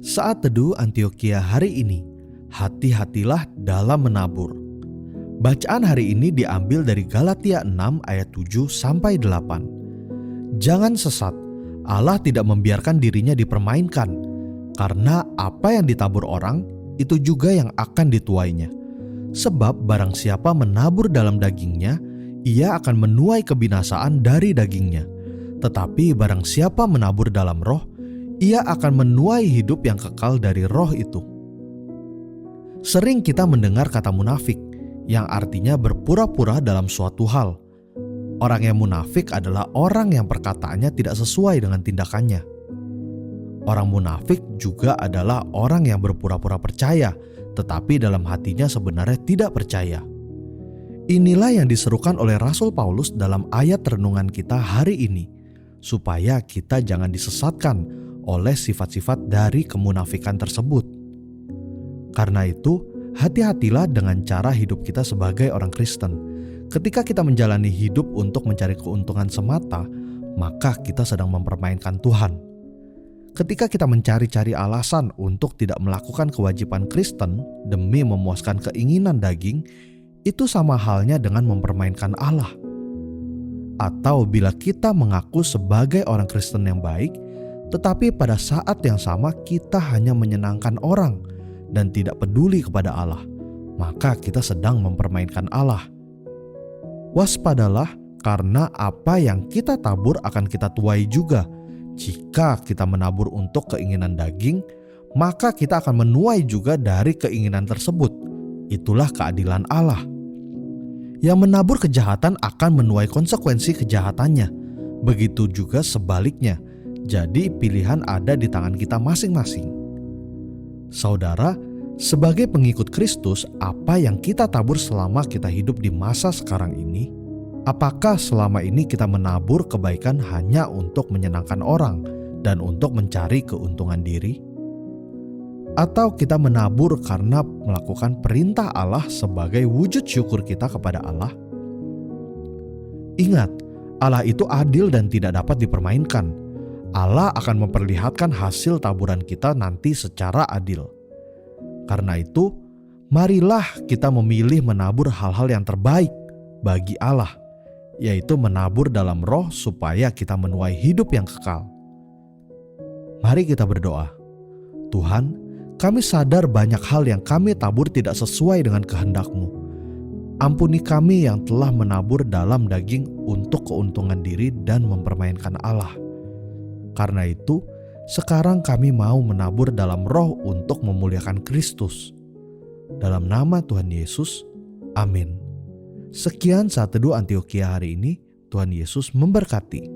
Saat Teduh Antioquia hari ini, hati-hatilah dalam menabur. Bacaan hari ini diambil dari Galatia 6 ayat 7 sampai 8. Jangan sesat, Allah tidak membiarkan dirinya dipermainkan, karena apa yang ditabur orang, itu juga yang akan dituainya. Sebab barang siapa menabur dalam dagingnya, ia akan menuai kebinasaan dari dagingnya. Tetapi barang siapa menabur dalam roh, ia akan menuai hidup yang kekal dari roh itu. Sering kita mendengar kata munafik, yang artinya berpura-pura dalam suatu hal. Orang yang munafik adalah orang yang perkataannya tidak sesuai dengan tindakannya. Orang munafik juga adalah orang yang berpura-pura percaya, tetapi dalam hatinya sebenarnya tidak percaya. Inilah yang diserukan oleh Rasul Paulus dalam ayat renungan kita hari ini, supaya kita jangan disesatkan oleh sifat-sifat dari kemunafikan tersebut. Karena itu, hati-hatilah dengan cara hidup kita sebagai orang Kristen. Ketika kita menjalani hidup untuk mencari keuntungan semata, maka kita sedang mempermainkan Tuhan. Ketika kita mencari-cari alasan untuk tidak melakukan kewajiban Kristen demi memuaskan keinginan daging, itu sama halnya dengan mempermainkan Allah. Atau bila kita mengaku sebagai orang Kristen yang baik, tetapi pada saat yang sama kita hanya menyenangkan orang dan tidak peduli kepada Allah, maka kita sedang mempermainkan Allah. Waspadalah, karena apa yang kita tabur akan kita tuai juga. Jika kita menabur untuk keinginan daging, maka kita akan menuai juga dari keinginan tersebut. Itulah keadilan Allah. Yang menabur kejahatan akan menuai konsekuensi kejahatannya. Begitu juga sebaliknya. Jadi pilihan ada di tangan kita masing-masing. Saudara, sebagai pengikut Kristus, apa yang kita tabur selama kita hidup di masa sekarang ini? Apakah selama ini kita menabur kebaikan hanya untuk menyenangkan orang dan untuk mencari keuntungan diri? Atau kita menabur karena melakukan perintah Allah sebagai wujud syukur kita kepada Allah? Ingat, Allah itu adil dan tidak dapat dipermainkan. Allah akan memperlihatkan hasil taburan kita nanti secara adil. Karena itu, marilah kita memilih menabur hal-hal yang terbaik bagi Allah, yaitu menabur dalam roh supaya kita menuai hidup yang kekal. Mari kita berdoa. Tuhan, kami sadar banyak hal yang kami tabur tidak sesuai dengan kehendak-Mu. Ampuni kami yang telah menabur dalam daging untuk keuntungan diri dan mempermainkan Allah. Karena itu, sekarang kami mau menabur dalam roh untuk memuliakan Kristus. Dalam nama Tuhan Yesus, amin. Sekian Saat Teduh Antioquia hari ini. Tuhan Yesus memberkati.